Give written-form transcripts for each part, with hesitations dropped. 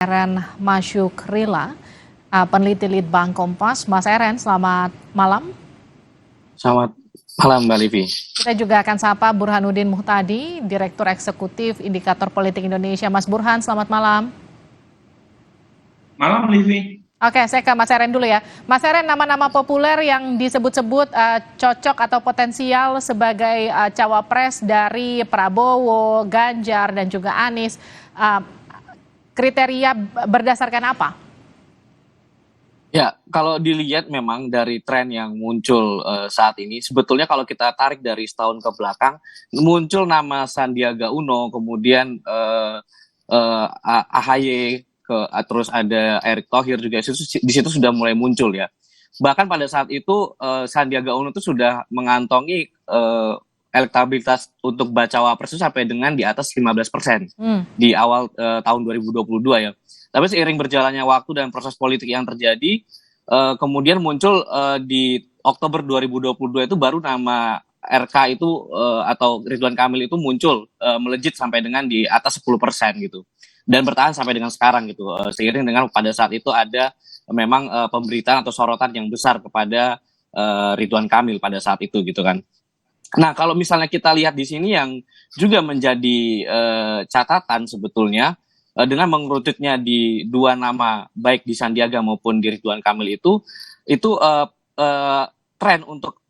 Eren Masyukrila, peneliti Litbang Kompas. Mas Eren, selamat malam. Selamat malam Mbak Livi. Kita juga akan sapa Burhanuddin Muhtadi, Direktur Eksekutif Indikator Politik Indonesia. Mas Burhan, selamat malam. Malam Livi. Oke, saya ke Mas Eren dulu ya. Mas Eren, nama-nama populer yang disebut-sebut cocok atau potensial sebagai cawapres dari Prabowo, Ganjar, dan juga Anies. Kriteria berdasarkan apa? Ya, kalau dilihat memang dari tren yang muncul saat ini, sebetulnya kalau kita tarik dari setahun ke belakang, muncul nama Sandiaga Uno, kemudian AHY, terus ada Erick Thohir juga, di situ sudah mulai muncul ya. Bahkan pada saat itu Sandiaga Uno itu sudah mengantongi elektabilitas untuk bacawa pres itu sampai dengan di atas 15% di awal tahun 2022 ya. Tapi seiring berjalannya waktu dan proses politik yang terjadi, kemudian muncul di Oktober 2022 itu baru nama RK itu atau Ridwan Kamil itu muncul melejit sampai dengan di atas 10% gitu. Dan bertahan sampai dengan sekarang gitu. Seiring dengan pada saat itu ada memang pemberitaan atau sorotan yang besar kepada Ridwan Kamil pada saat itu gitu kan. Nah, kalau misalnya kita lihat di sini yang juga menjadi catatan sebetulnya dengan mengerutitnya di dua nama baik di Sandiaga maupun di Ridwan Kamil itu tren untuk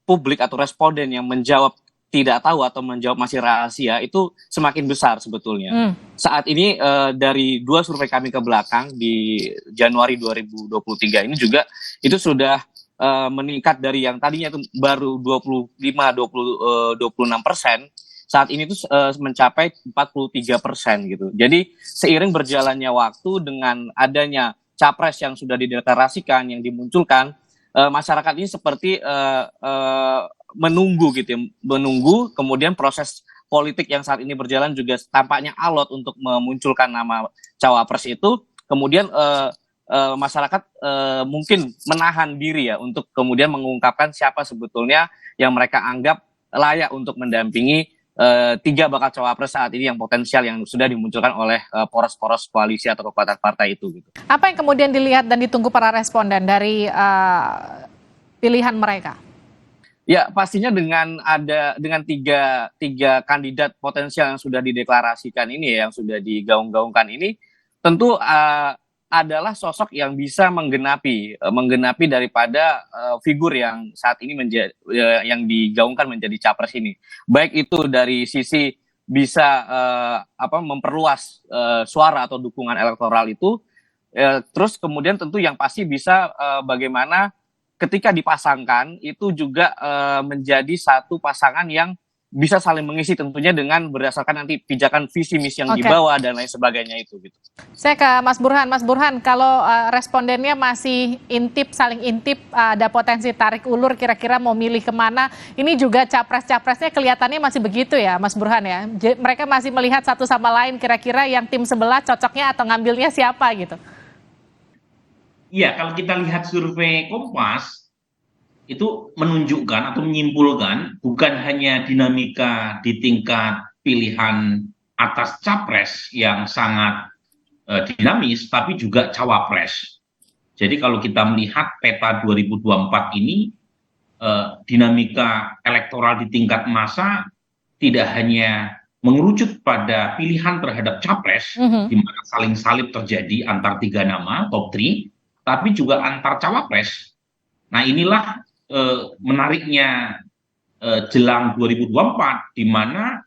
publik atau responden yang menjawab tidak tahu atau menjawab masih rahasia itu semakin besar sebetulnya. Saat ini dari dua survei kami ke belakang di Januari 2023 ini juga itu sudah meningkat dari yang tadinya itu baru 26%, saat ini tuh mencapai 43% gitu. Jadi seiring berjalannya waktu dengan adanya capres yang sudah dideklarasikan, yang dimunculkan, masyarakat ini seperti menunggu gitu ya, menunggu kemudian proses politik yang saat ini berjalan juga tampaknya alot untuk memunculkan nama cawapres itu, kemudian masyarakat mungkin menahan diri ya untuk kemudian mengungkapkan siapa sebetulnya yang mereka anggap layak untuk mendampingi tiga bakal cawapres saat ini yang potensial yang sudah dimunculkan oleh poros-poros koalisi atau kekuatan partai itu gitu. Apa yang kemudian dilihat dan ditunggu para responden dari pilihan mereka? Ya, pastinya dengan tiga kandidat potensial yang sudah dideklarasikan ini ya, yang sudah digaung-gaungkan ini, tentu adalah sosok yang bisa menggenapi daripada figur yang saat ini yang digaungkan menjadi capres ini. Baik itu dari sisi bisa memperluas suara atau dukungan elektoral itu, terus kemudian tentu yang pasti bisa bagaimana ketika dipasangkan itu juga menjadi satu pasangan yang bisa saling mengisi tentunya dengan berdasarkan nanti pijakan visi misi yang dibawa dan lain sebagainya itu gitu. Saya ke Mas Burhan. Mas Burhan, kalau respondennya masih saling intip, ada potensi tarik ulur kira-kira mau milih kemana, ini juga capres-capresnya kelihatannya masih begitu ya Mas Burhan ya? Mereka masih melihat satu sama lain kira-kira yang tim sebelah cocoknya atau ngambilnya siapa gitu? Iya, kalau kita lihat survei Kompas, itu menunjukkan atau menyimpulkan bukan hanya dinamika di tingkat pilihan atas capres yang sangat dinamis, tapi juga cawapres. Jadi kalau kita melihat peta 2024 ini, dinamika elektoral di tingkat massa tidak hanya mengerucut pada pilihan terhadap capres, di mana saling salib terjadi antar tiga nama, top 3, tapi juga antar cawapres. Nah inilah menariknya jelang 2024, di mana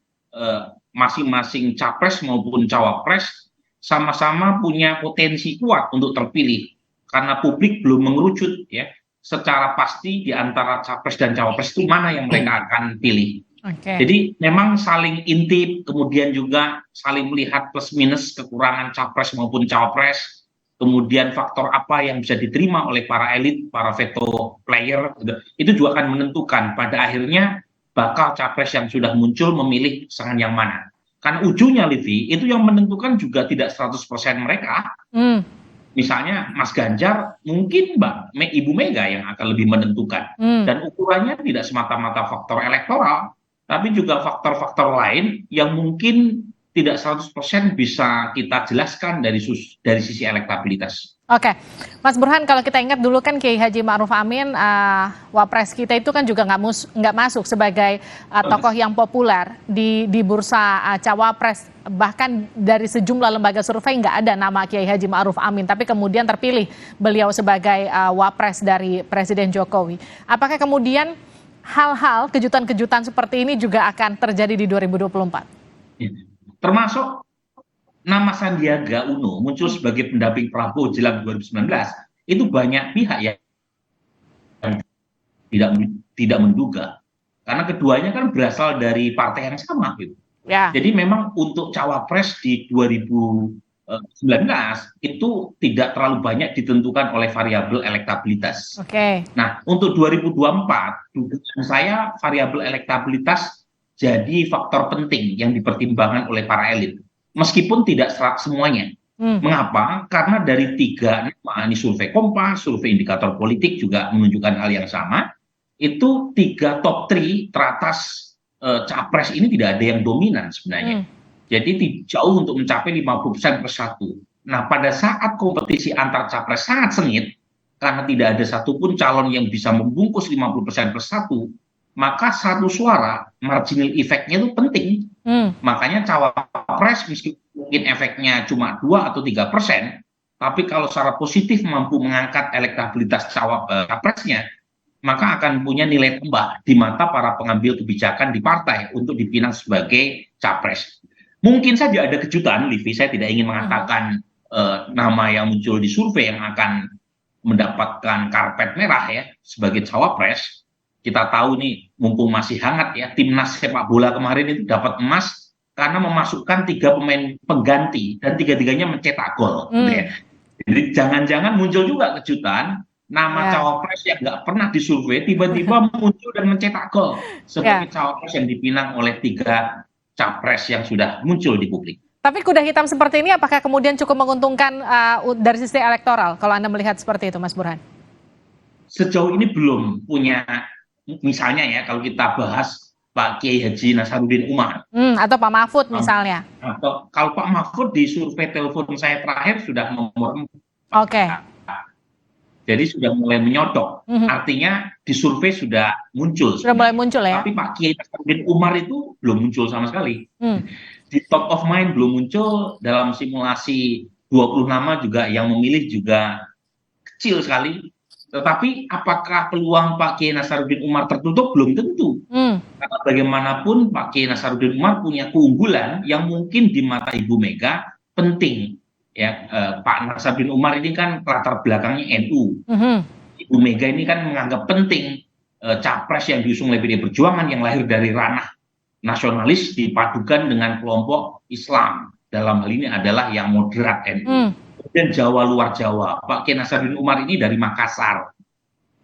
masing-masing capres maupun cawapres sama-sama punya potensi kuat untuk terpilih, karena publik belum mengerucut ya secara pasti di antara capres dan cawapres itu mana yang mereka akan pilih. Jadi memang saling intip, kemudian juga saling melihat plus minus kekurangan capres maupun cawapres, kemudian faktor apa yang bisa diterima oleh para elit, para veto player, itu juga akan menentukan pada akhirnya bakal capres yang sudah muncul memilih pasangan yang mana. Karena ujungnya, Livi, itu yang menentukan juga tidak 100% mereka. Misalnya Mas Ganjar, mungkin Ibu Mega yang akan lebih menentukan. Dan ukurannya tidak semata-mata faktor elektoral, tapi juga faktor-faktor lain yang mungkin tidak 100% bisa kita jelaskan dari sisi elektabilitas. Oke, Mas Burhan, kalau kita ingat dulu kan Kiai Haji Ma'ruf Amin, wapres kita itu kan juga nggak masuk sebagai tokoh yang populer di bursa cawapres. Bahkan dari sejumlah lembaga survei nggak ada nama Kiai Haji Ma'ruf Amin, tapi kemudian terpilih beliau sebagai wapres dari Presiden Jokowi. Apakah kemudian hal-hal kejutan-kejutan seperti ini juga akan terjadi di 2024? Ya. Termasuk nama Sandiaga Uno muncul sebagai pendamping Prabowo jelang 2019, itu banyak pihak yang tidak menduga, karena keduanya kan berasal dari partai yang sama gitu. Ya. Jadi memang untuk cawapres di 2019 itu tidak terlalu banyak ditentukan oleh variabel elektabilitas. Oke. Nah, untuk 2024, dugaan saya variabel elektabilitas jadi faktor penting yang dipertimbangkan oleh para elit. Meskipun tidak semuanya. Mengapa? Karena dari 3 nama, ini survei Kompas, survei indikator politik juga menunjukkan hal yang sama, itu 3 top 3 teratas capres ini tidak ada yang dominan sebenarnya. Jadi jauh untuk mencapai 50% per 1. Nah, pada saat kompetisi antar capres sangat sengit, karena tidak ada satupun calon yang bisa membungkus 50% per 1, maka satu suara marginal effect-nya itu penting. Makanya cawapres meskipun mungkin efeknya cuma 2 atau 3%, tapi kalau secara positif mampu mengangkat elektabilitas capresnya, maka akan punya nilai tambah di mata para pengambil kebijakan di partai untuk dipinang sebagai capres. Mungkin saja ada kejutan, Livi, saya tidak ingin mengatakan nama yang muncul di survei yang akan mendapatkan karpet merah ya sebagai cawapres. Kita tahu nih, mumpung masih hangat ya, timnas sepak bola kemarin itu dapat emas karena memasukkan 3 pemain pengganti dan 3-3-nya mencetak gol. Ya. Jadi jangan-jangan muncul juga kejutan, nama cawapres yang nggak pernah disurvei tiba-tiba muncul dan mencetak gol sebagai cawapres yang dipinang oleh 3 capres yang sudah muncul di publik. Tapi kuda hitam seperti ini apakah kemudian cukup menguntungkan dari sisi elektoral kalau Anda melihat seperti itu, Mas Burhan? Sejauh ini belum punya. Misalnya ya, kalau kita bahas Pak Kiai Haji Nasaruddin Umar. Atau Pak Mahfud misalnya. Atau kalau Pak Mahfud di survei telepon saya terakhir sudah nomor 4. Oke. Jadi sudah mulai menyodok. Artinya di survei sudah muncul. Sudah mulai muncul ya. Tapi Pak Kiai Nasaruddin Umar itu belum muncul sama sekali. Di top of mind belum muncul, dalam simulasi 20 nama juga yang memilih juga kecil sekali. Tetapi apakah peluang Pak Kiai Nasaruddin Umar tertutup? Belum tentu. Karena bagaimanapun Pak Kiai Nasaruddin Umar punya keunggulan yang mungkin di mata Ibu Mega penting. Ya, Pak Nasaruddin Umar ini kan latar belakangnya NU. Ibu Mega ini kan menganggap penting capres yang diusung oleh PDI Perjuangan yang lahir dari ranah nasionalis dipadukan dengan kelompok Islam. Dalam hal ini adalah yang moderat NU. Dan Jawa luar Jawa, Pak Kiai Nasaruddin Umar ini dari Makassar,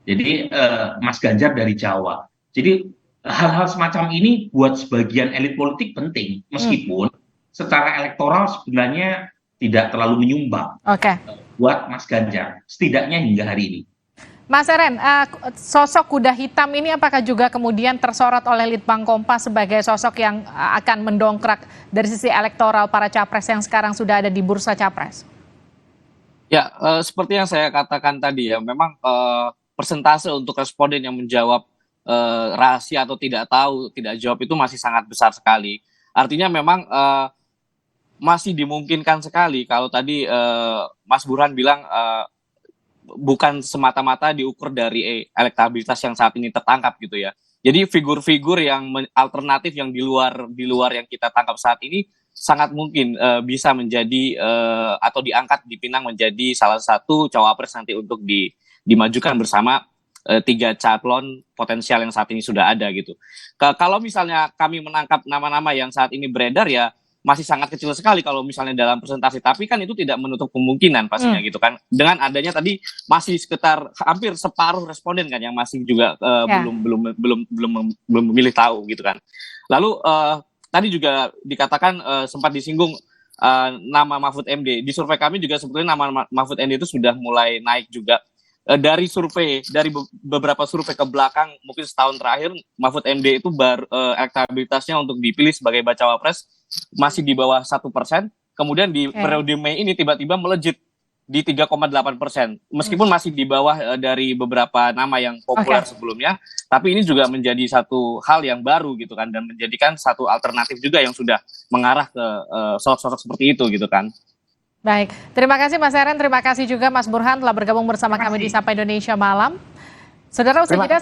jadi Mas Ganjar dari Jawa. Jadi hal-hal semacam ini buat sebagian elit politik penting, meskipun secara elektoral sebenarnya tidak terlalu menyumbang buat Mas Ganjar, setidaknya hingga hari ini. Mas Eren, sosok kuda hitam ini apakah juga kemudian tersorot oleh Litbang Kompas sebagai sosok yang akan mendongkrak dari sisi elektoral para capres yang sekarang sudah ada di bursa capres? Ya, seperti yang saya katakan tadi ya, memang persentase untuk responden yang menjawab rahasia atau tidak tahu, tidak jawab itu masih sangat besar sekali. Artinya memang masih dimungkinkan sekali kalau tadi Mas Burhan bilang bukan semata-mata diukur dari elektabilitas yang saat ini tertangkap gitu ya. Jadi figur-figur yang alternatif yang di luar yang kita tangkap saat ini sangat mungkin bisa menjadi atau diangkat dipinang menjadi salah satu cawapres nanti untuk dimajukan bersama 3 calon potensial yang saat ini sudah ada gitu. Kalau misalnya kami menangkap nama-nama yang saat ini beredar ya masih sangat kecil sekali kalau misalnya dalam presentasi, tapi kan itu tidak menutup kemungkinan pastinya gitu kan. Dengan adanya tadi masih sekitar hampir separuh responden kan yang masih juga belum memilih tahu gitu kan. Lalu tadi juga dikatakan sempat disinggung nama Mahfud MD. Di survei kami juga sebetulnya nama Mahfud MD itu sudah mulai naik juga. Dari beberapa survei ke belakang, mungkin setahun terakhir, Mahfud MD itu elektabilitasnya untuk dipilih sebagai bacawa pres masih di bawah 1%, kemudian di periode Mei ini tiba-tiba melejit di 3,8%. Meskipun masih di bawah dari beberapa nama yang populer sebelumnya, tapi ini juga menjadi satu hal yang baru gitu kan, dan menjadikan satu alternatif juga yang sudah mengarah ke sosok-sosok seperti itu gitu kan. Baik, terima kasih Mas Eren, terima kasih juga Mas Burhan telah bergabung bersama kami di Sapa Indonesia Malam. Saudara, usai jeda